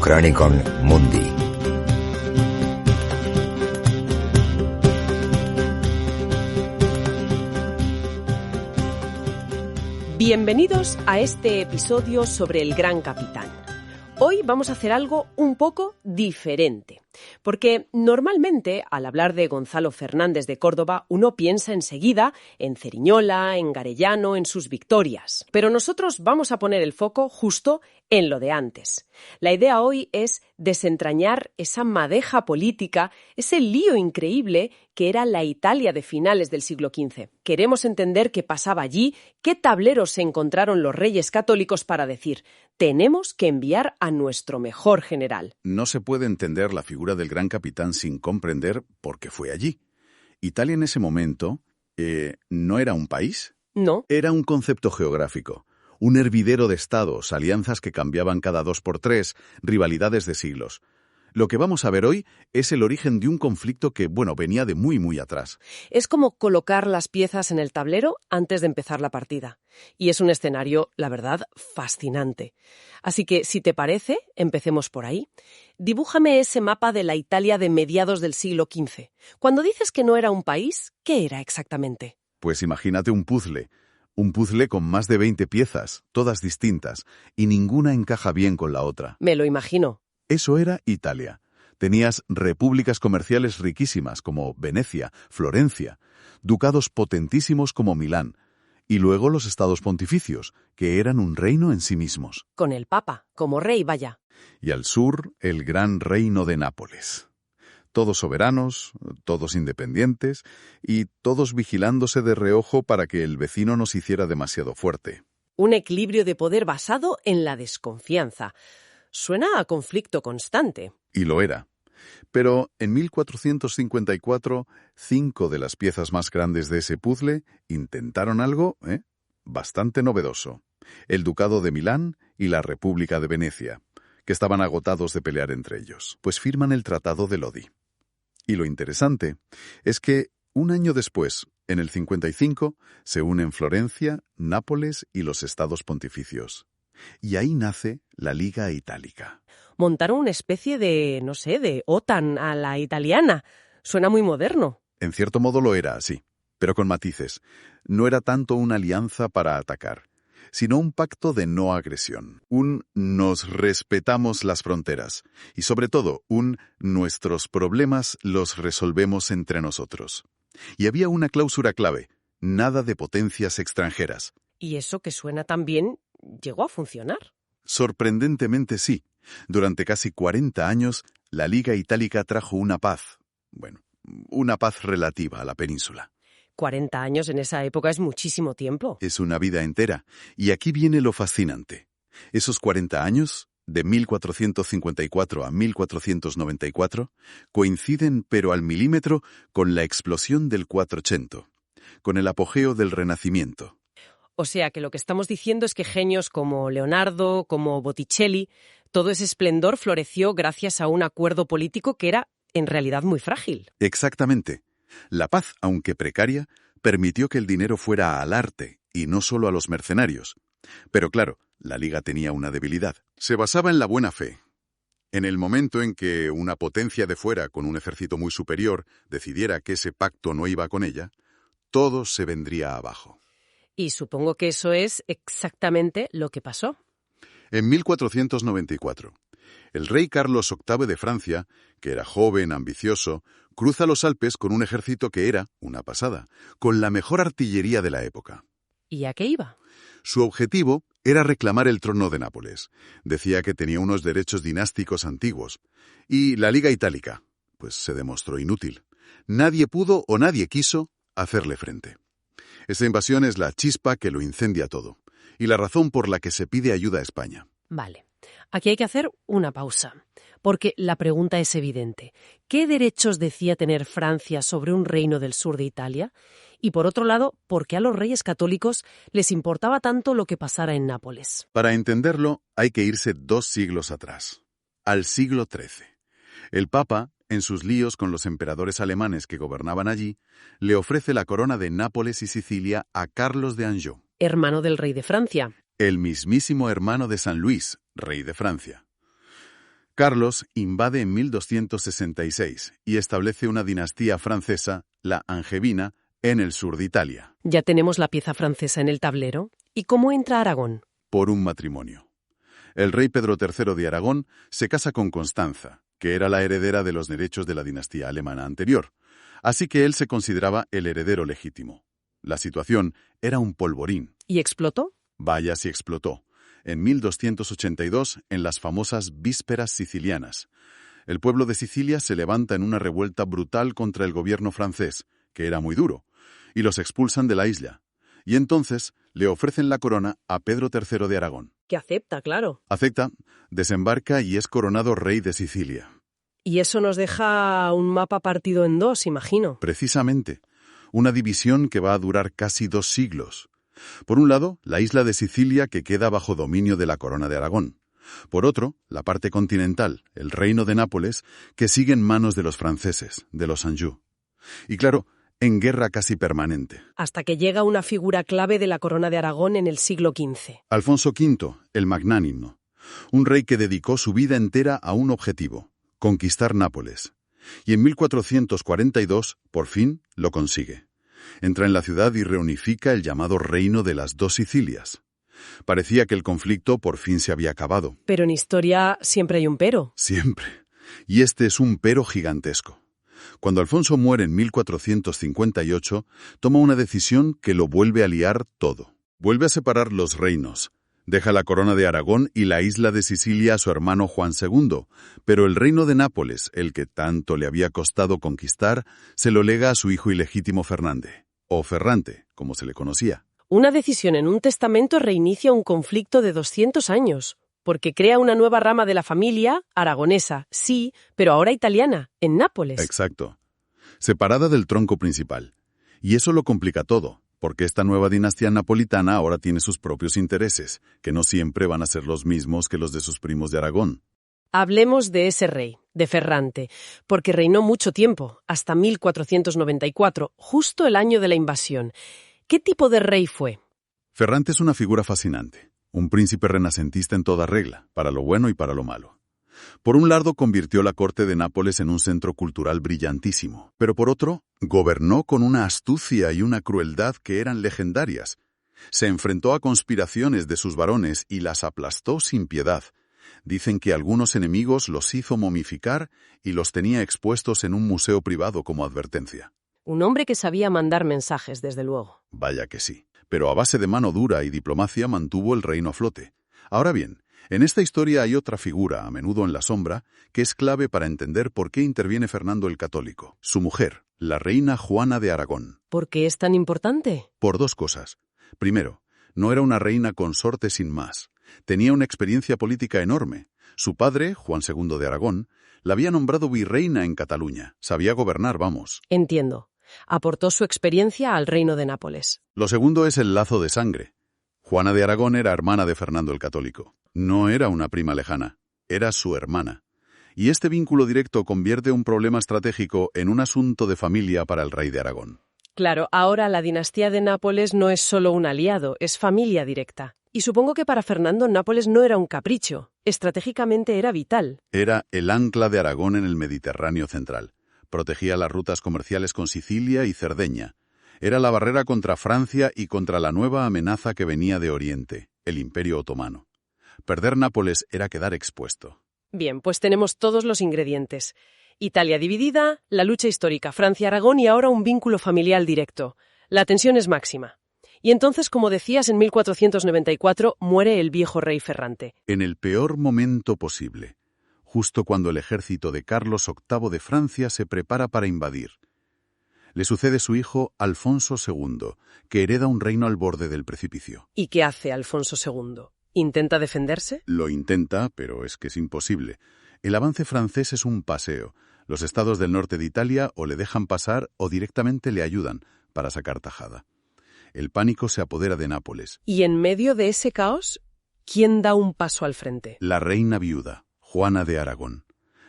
Chronicon Mundi. Bienvenidos a este episodio sobre el Gran Capitán. Hoy vamos a hacer algo un poco diferente, porque normalmente al hablar de Gonzalo Fernández de Córdoba uno piensa enseguida en Ceriñola, en Garellano, en sus victorias. Pero nosotros vamos a poner el foco justo en lo de antes. La idea hoy es desentrañar esa madeja política, ese lío increíble que era la Italia de finales del siglo XV. Queremos entender qué pasaba allí, qué tableros se encontraron los reyes católicos para decir: tenemos que enviar a nuestro mejor general. No se puede entender la figura del gran capitán sin comprender por qué fue allí. Italia en ese momento no era un país. No. Era un concepto geográfico. Un hervidero de estados, alianzas que cambiaban cada 2 por 3, rivalidades de siglos. Lo que vamos a ver hoy es el origen de un conflicto que, venía de muy atrás. Es como colocar las piezas en el tablero antes de empezar la partida. Y es un escenario, la verdad, fascinante. Así que, si te parece, empecemos por ahí. Dibújame ese mapa de la Italia de mediados del siglo XV. Cuando dices que no era un país, ¿qué era exactamente? Pues imagínate un puzzle. Un puzzle con más de 20 piezas, todas distintas, y ninguna encaja bien con la otra. Me lo imagino. Eso era Italia. Tenías repúblicas comerciales riquísimas como Venecia, Florencia, ducados potentísimos como Milán, y luego los estados pontificios, que eran un reino en sí mismos. Con el Papa, como rey, vaya. Y al sur, el gran reino de Nápoles. Todos soberanos, todos independientes, y todos vigilándose de reojo para que el vecino no se hiciera demasiado fuerte. Un equilibrio de poder basado en la desconfianza. Suena a conflicto constante. Y lo era. Pero en 1454, 5 de las piezas más grandes de ese puzzle intentaron algo bastante novedoso. El Ducado de Milán y la República de Venecia, que estaban agotados de pelear entre ellos, pues firman el Tratado de Lodi. Y lo interesante es que un año después, en el 55, se unen Florencia, Nápoles y los estados pontificios. Y ahí nace la Liga Itálica. Montaron una especie de OTAN a la italiana. Suena muy moderno. En cierto modo lo era, sí, pero con matices. No era tanto una alianza para atacar, sino un pacto de no agresión. Un nos respetamos las fronteras. Y sobre todo, un nuestros problemas los resolvemos entre nosotros. Y había una cláusula clave: nada de potencias extranjeras. ¿Y eso que suena tan bien llegó a funcionar? Sorprendentemente sí. Durante casi 40 años, la Liga Itálica trajo una paz. Una paz relativa a la península. 40 años en esa época es muchísimo tiempo. Es una vida entera. Y aquí viene lo fascinante. Esos 40 años, de 1454 a 1494, coinciden pero al milímetro con la explosión del 400, con el apogeo del Renacimiento. O sea que lo que estamos diciendo es que genios como Leonardo, como Botticelli, todo ese esplendor floreció gracias a un acuerdo político que era, en realidad, muy frágil. Exactamente. La paz, aunque precaria, permitió que el dinero fuera al arte y no solo a los mercenarios. Pero claro, la Liga tenía una debilidad. Se basaba en la buena fe. En el momento en que una potencia de fuera, con un ejército muy superior, decidiera que ese pacto no iba con ella, todo se vendría abajo. Y supongo que eso es exactamente lo que pasó. En 1494, el rey Carlos VIII de Francia, que era joven, ambicioso, cruza los Alpes con un ejército que era una pasada, con la mejor artillería de la época. ¿Y a qué iba? Su objetivo era reclamar el trono de Nápoles. Decía que tenía unos derechos dinásticos antiguos. Y la Liga Itálica, pues se demostró inútil. Nadie pudo o nadie quiso hacerle frente. Esta invasión es la chispa que lo incendia todo, y la razón por la que se pide ayuda a España. Vale, aquí hay que hacer una pausa, porque la pregunta es evidente. ¿Qué derechos decía tener Francia sobre un reino del sur de Italia? Y por otro lado, ¿por qué a los reyes católicos les importaba tanto lo que pasara en Nápoles? Para entenderlo, hay que irse 2 siglos atrás, al siglo XIII. El Papa, en sus líos con los emperadores alemanes que gobernaban allí, le ofrece la corona de Nápoles y Sicilia a Carlos de Anjou. Hermano del rey de Francia. El mismísimo hermano de San Luis, rey de Francia. Carlos invade en 1266 y establece una dinastía francesa, la Angevina, en el sur de Italia. Ya tenemos la pieza francesa en el tablero. ¿Y cómo entra Aragón? Por un matrimonio. El rey Pedro III de Aragón se casa con Constanza, que era la heredera de los derechos de la dinastía alemana anterior, así que él se consideraba el heredero legítimo. La situación era un polvorín. ¿Y explotó? Vaya si explotó. En 1282, en las famosas Vísperas Sicilianas. El pueblo de Sicilia se levanta en una revuelta brutal contra el gobierno francés, que era muy duro, y los expulsan de la isla. Y entonces le ofrecen la corona a Pedro III de Aragón. Que acepta, claro. Acepta, desembarca y es coronado rey de Sicilia. Y eso nos deja un mapa partido en dos, imagino. Precisamente, una división que va a durar casi 2 siglos. Por un lado, la isla de Sicilia que queda bajo dominio de la corona de Aragón. Por otro, la parte continental, el reino de Nápoles, que sigue en manos de los franceses, de los Anjou. Y claro, en guerra casi permanente. Hasta que llega una figura clave de la corona de Aragón en el siglo XV. Alfonso V, el Magnánimo, un rey que dedicó su vida entera a un objetivo, conquistar Nápoles. Y en 1442, por fin, lo consigue. Entra en la ciudad y reunifica el llamado Reino de las Dos Sicilias. Parecía que el conflicto por fin se había acabado. Pero en historia siempre hay un pero. Siempre. Y este es un pero gigantesco. Cuando Alfonso muere en 1458, toma una decisión que lo vuelve a liar todo. Vuelve a separar los reinos. Deja la corona de Aragón y la isla de Sicilia a su hermano Juan II, pero el reino de Nápoles, el que tanto le había costado conquistar, se lo lega a su hijo ilegítimo Fernande, o Ferrante, como se le conocía. Una decisión en un testamento reinicia un conflicto de 200 años, porque crea una nueva rama de la familia, aragonesa, sí, pero ahora italiana, en Nápoles. Exacto. Separada del tronco principal. Y eso lo complica todo, porque esta nueva dinastía napolitana ahora tiene sus propios intereses, que no siempre van a ser los mismos que los de sus primos de Aragón. Hablemos de ese rey, de Ferrante, porque reinó mucho tiempo, hasta 1494, justo el año de la invasión. ¿Qué tipo de rey fue? Ferrante es una figura fascinante, un príncipe renacentista en toda regla, para lo bueno y para lo malo. Por un lado, convirtió la corte de Nápoles en un centro cultural brillantísimo, pero por otro, gobernó con una astucia y una crueldad que eran legendarias. Se enfrentó a conspiraciones de sus varones y las aplastó sin piedad. Dicen que algunos enemigos los hizo momificar y los tenía expuestos en un museo privado como advertencia. Un hombre que sabía mandar mensajes, desde luego. Vaya que sí, pero a base de mano dura y diplomacia mantuvo el reino a flote. Ahora bien, en esta historia hay otra figura, a menudo en la sombra, que es clave para entender por qué interviene Fernando el Católico, su mujer, la reina Juana de Aragón. ¿Por qué es tan importante? Por 2 cosas. Primero, no era una reina consorte sin más. Tenía una experiencia política enorme. Su padre, Juan II de Aragón, la había nombrado virreina en Cataluña. Sabía gobernar, vamos. Entiendo. Aportó su experiencia al reino de Nápoles. Lo segundo es el lazo de sangre. Juana de Aragón era hermana de Fernando el Católico. No era una prima lejana, era su hermana. Y este vínculo directo convierte un problema estratégico en un asunto de familia para el rey de Aragón. Claro, ahora la dinastía de Nápoles no es solo un aliado, es familia directa. Y supongo que para Fernando Nápoles no era un capricho, estratégicamente era vital. Era el ancla de Aragón en el Mediterráneo central. Protegía las rutas comerciales con Sicilia y Cerdeña. Era la barrera contra Francia y contra la nueva amenaza que venía de Oriente, el Imperio Otomano. Perder Nápoles era quedar expuesto. Bien, pues tenemos todos los ingredientes. Italia dividida, la lucha histórica Francia-Aragón y ahora un vínculo familiar directo. La tensión es máxima. Y entonces, como decías, en 1494 muere el viejo rey Ferrante. En el peor momento posible, justo cuando el ejército de Carlos VIII de Francia se prepara para invadir. Le sucede su hijo Alfonso II, que hereda un reino al borde del precipicio. ¿Y qué hace Alfonso II? ¿Intenta defenderse? Lo intenta, pero es que es imposible. El avance francés es un paseo. Los estados del norte de Italia o le dejan pasar o directamente le ayudan para sacar tajada. El pánico se apodera de Nápoles. Y en medio de ese caos, ¿quién da un paso al frente? La reina viuda, Juana de Aragón.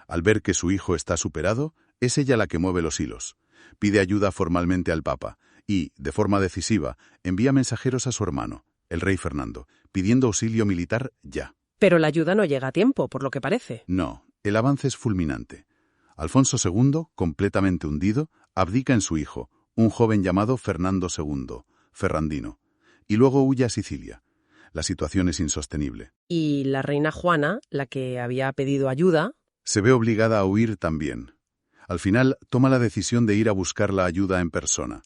Al ver que su hijo está superado, es ella la que mueve los hilos. Pide ayuda formalmente al Papa y, de forma decisiva, envía mensajeros a su hermano, el rey Fernando, pidiendo auxilio militar ya. Pero la ayuda no llega a tiempo, por lo que parece. No, el avance es fulminante. Alfonso II, completamente hundido, abdica en su hijo, un joven llamado Fernando II, Ferrandino, y luego huye a Sicilia. La situación es insostenible. Y la reina Juana, la que había pedido ayuda, Se ve obligada a huir también. Al final, toma la decisión de ir a buscar la ayuda en persona.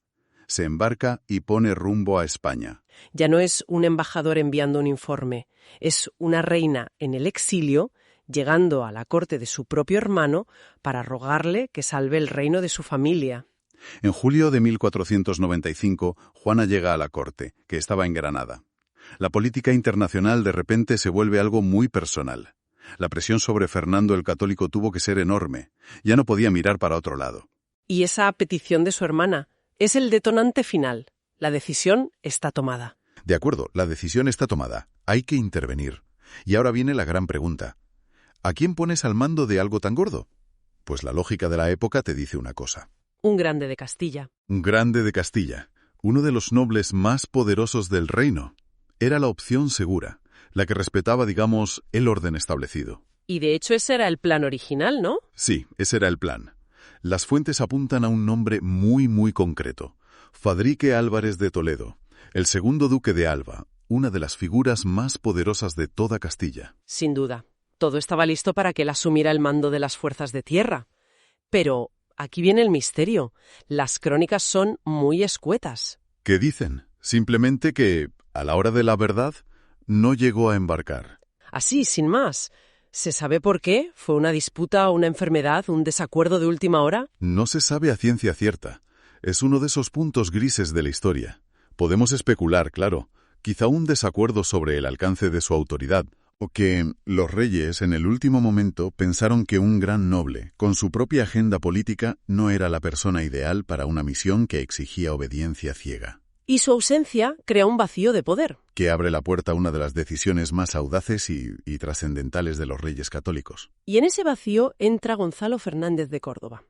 Se embarca y pone rumbo a España. ya no es un embajador enviando un informe, es una reina en el exilio, llegando a la corte de su propio hermano para rogarle que salve el reino de su familia. En julio de 1495, Juana llega a la corte, que estaba en Granada. La política internacional de repente se vuelve algo muy personal. La presión sobre Fernando el Católico tuvo que ser enorme. Ya no podía mirar para otro lado. Y esa petición de su hermana es el detonante final. La decisión está tomada. De acuerdo, la decisión está tomada. Hay que intervenir. Y ahora viene la gran pregunta. ¿A quién pones al mando de algo tan gordo? Pues la lógica de la época te dice una cosa. Un grande de Castilla. Un grande de Castilla, uno de los nobles más poderosos del reino. Era la opción segura, la que respetaba, digamos, el orden establecido. Y de hecho ese era el plan original, ¿no? Sí, ese era el plan. Las fuentes apuntan a un nombre muy concreto. Fadrique Álvarez de Toledo, el segundo duque de Alba, una de las figuras más poderosas de toda Castilla. Sin duda. Todo estaba listo para que él asumiera el mando de las fuerzas de tierra. Pero aquí viene el misterio. Las crónicas son muy escuetas. ¿Qué dicen? Simplemente que, a la hora de la verdad, no llegó a embarcar. Así, sin más. ¿Se sabe por qué? ¿Fue una disputa, una enfermedad, un desacuerdo de última hora? No se sabe a ciencia cierta. Es uno de esos puntos grises de la historia. Podemos especular, claro, quizá un desacuerdo sobre el alcance de su autoridad, o que los reyes en el último momento pensaron que un gran noble, con su propia agenda política, no era la persona ideal para una misión que exigía obediencia ciega. Y su ausencia crea un vacío de poder. Que abre la puerta a una de las decisiones más audaces y trascendentales de los reyes católicos. Y en ese vacío entra Gonzalo Fernández de Córdoba,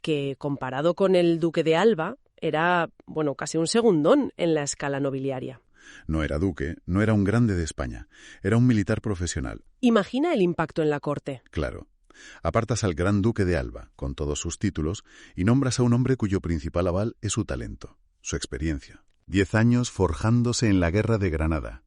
que comparado con el duque de Alba era, casi un segundón en la escala nobiliaria. No era duque, no era un grande de España, era un militar profesional. Imagina el impacto en la corte. Claro. Apartas al gran duque de Alba, con todos sus títulos, y nombras a un hombre cuyo principal aval es su talento, su experiencia. 10 años forjándose en la guerra de Granada.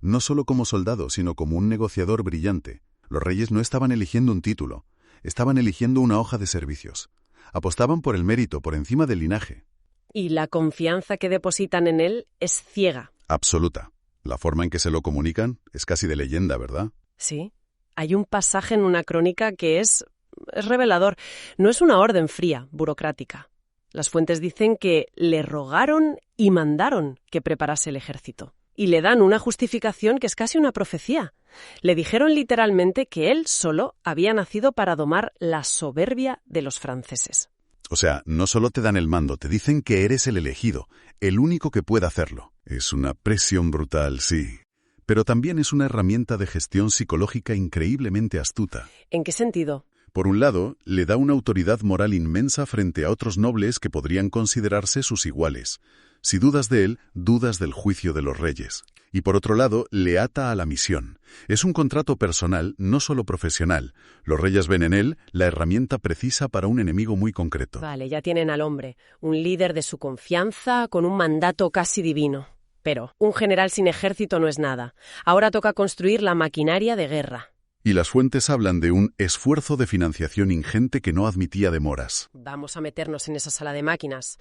No solo como soldado, sino como un negociador brillante. Los reyes no estaban eligiendo un título, estaban eligiendo una hoja de servicios. Apostaban por el mérito, por encima del linaje. Y la confianza que depositan en él es ciega. Absoluta. La forma en que se lo comunican es casi de leyenda, ¿verdad? Sí. Hay un pasaje en una crónica que es revelador. No es una orden fría, burocrática. Las fuentes dicen que le rogaron y mandaron que preparase el ejército. Y le dan una justificación que es casi una profecía. Le dijeron literalmente que él solo había nacido para domar la soberbia de los franceses. O sea, no solo te dan el mando, te dicen que eres el elegido, el único que pueda hacerlo. Es una presión brutal, sí. Pero también es una herramienta de gestión psicológica increíblemente astuta. ¿En qué sentido? Por un lado, le da una autoridad moral inmensa frente a otros nobles que podrían considerarse sus iguales. Si dudas de él, dudas del juicio de los reyes. Y por otro lado, le ata a la misión. Es un contrato personal, no solo profesional. Los reyes ven en él la herramienta precisa para un enemigo muy concreto. Vale, ya tienen al hombre, un líder de su confianza con un mandato casi divino. Pero un general sin ejército no es nada. Ahora toca construir la maquinaria de guerra. Y las fuentes hablan de un esfuerzo de financiación ingente que no admitía demoras. Vamos a meternos en esa sala de máquinas.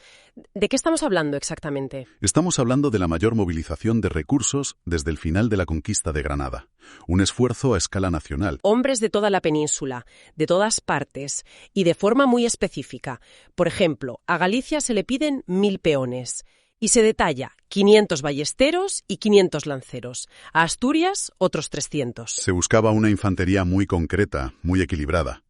¿De qué estamos hablando exactamente? Estamos hablando de la mayor movilización de recursos desde el final de la conquista de Granada. Un esfuerzo a escala nacional. Hombres de toda la península, de todas partes, y de forma muy específica. Por ejemplo, a Galicia se le piden 1000 peones. Y se detalla 500 ballesteros y 500 lanceros. A Asturias, otros 300. Se buscaba una infantería muy concreta, muy equilibrada.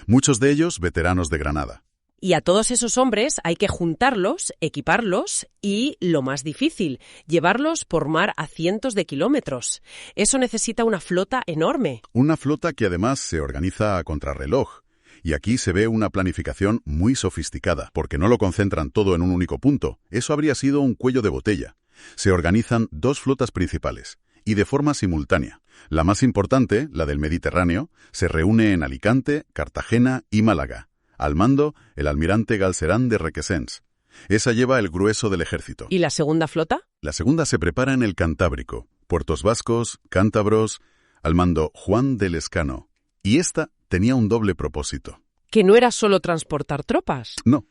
Muchos de ellos veteranos de Granada. Y a todos esos hombres hay que juntarlos, equiparlos y, lo más difícil, llevarlos por mar a cientos de kilómetros. Eso necesita una flota enorme. Una flota que además se organiza a contrarreloj. Y aquí se ve una planificación muy sofisticada, porque no lo concentran todo en un único punto. Eso habría sido un cuello de botella. Se organizan 2 flotas principales, y de forma simultánea. La más importante, la del Mediterráneo, se reúne en Alicante, Cartagena y Málaga. Al mando, el almirante Galcerán de Requesens. Esa lleva el grueso del ejército. ¿Y la segunda flota? La segunda se prepara en el Cantábrico, puertos vascos, cántabros, al mando Juan de Lescano. Y esta tenía un doble propósito. ¿Que no era solo transportar tropas? No.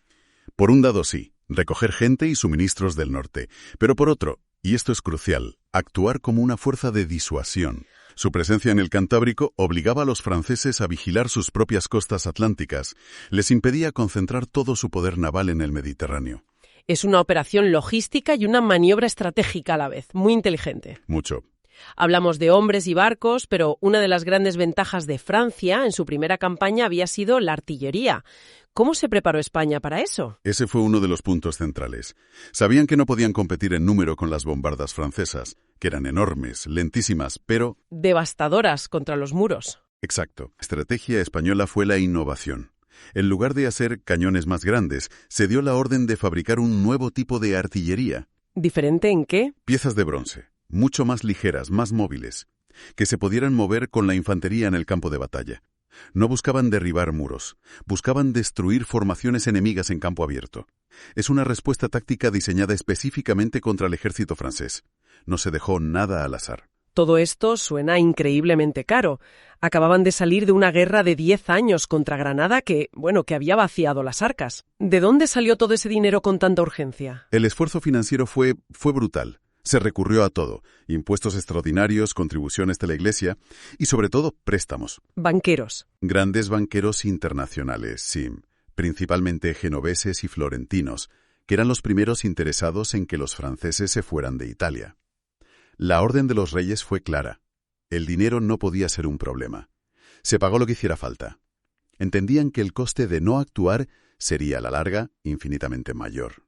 Por un lado sí, recoger gente y suministros del norte. Pero por otro, y esto es crucial, actuar como una fuerza de disuasión. Su presencia en el Cantábrico obligaba a los franceses a vigilar sus propias costas atlánticas. Les impedía concentrar todo su poder naval en el Mediterráneo. Es una operación logística y una maniobra estratégica a la vez, muy inteligente. Mucho. Hablamos de hombres y barcos, pero una de las grandes ventajas de Francia en su primera campaña había sido la artillería. ¿Cómo se preparó España para eso? Ese fue uno de los puntos centrales. Sabían que no podían competir en número con las bombardas francesas, que eran enormes, lentísimas, pero... devastadoras contra los muros. Exacto. La estrategia española fue la innovación. En lugar de hacer cañones más grandes, se dio la orden de fabricar un nuevo tipo de artillería. ¿Diferente en qué? Piezas de bronce, mucho más ligeras, más móviles, que se pudieran mover con la infantería en el campo de batalla. No buscaban derribar muros, buscaban destruir formaciones enemigas en campo abierto. Es una respuesta táctica diseñada específicamente contra el ejército francés. No se dejó nada al azar. Todo esto suena increíblemente caro. Acababan de salir de una guerra de 10 años contra Granada que había vaciado las arcas. ¿De dónde salió todo ese dinero con tanta urgencia? El esfuerzo financiero fue brutal. Se recurrió a todo, impuestos extraordinarios, contribuciones de la Iglesia y, sobre todo, préstamos. Banqueros. Grandes banqueros internacionales, sí, principalmente genoveses y florentinos, que eran los primeros interesados en que los franceses se fueran de Italia. La orden de los reyes fue clara. El dinero no podía ser un problema. Se pagó lo que hiciera falta. Entendían que el coste de no actuar sería, a la larga, infinitamente mayor.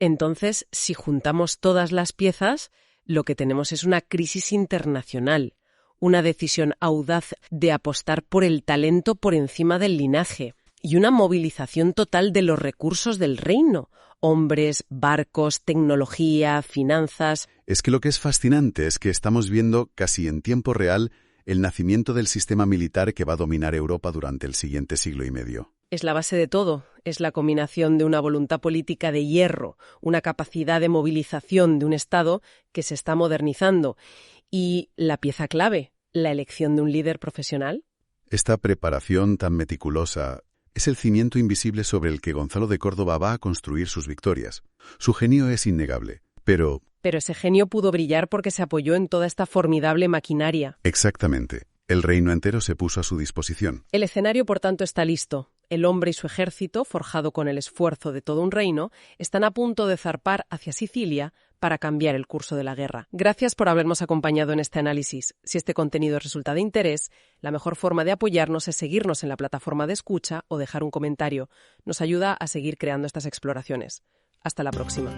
Entonces, si juntamos todas las piezas, lo que tenemos es una crisis internacional, una decisión audaz de apostar por el talento por encima del linaje y una movilización total de los recursos del reino, hombres, barcos, tecnología, finanzas. Es que lo que es fascinante es que estamos viendo casi en tiempo real el nacimiento del sistema militar que va a dominar Europa durante el siguiente siglo y medio. Es la base de todo, es la combinación de una voluntad política de hierro, una capacidad de movilización de un Estado que se está modernizando y la pieza clave, la elección de un líder profesional. Esta preparación tan meticulosa es el cimiento invisible sobre el que Gonzalo de Córdoba va a construir sus victorias. Su genio es innegable, pero... Pero ese genio pudo brillar porque se apoyó en toda esta formidable maquinaria. Exactamente. El reino entero se puso a su disposición. El escenario, por tanto, está listo. El hombre y su ejército, forjado con el esfuerzo de todo un reino, están a punto de zarpar hacia Sicilia para cambiar el curso de la guerra. Gracias por habernos acompañado en este análisis. Si este contenido resulta de interés, la mejor forma de apoyarnos es seguirnos en la plataforma de escucha o dejar un comentario. Nos ayuda a seguir creando estas exploraciones. Hasta la próxima.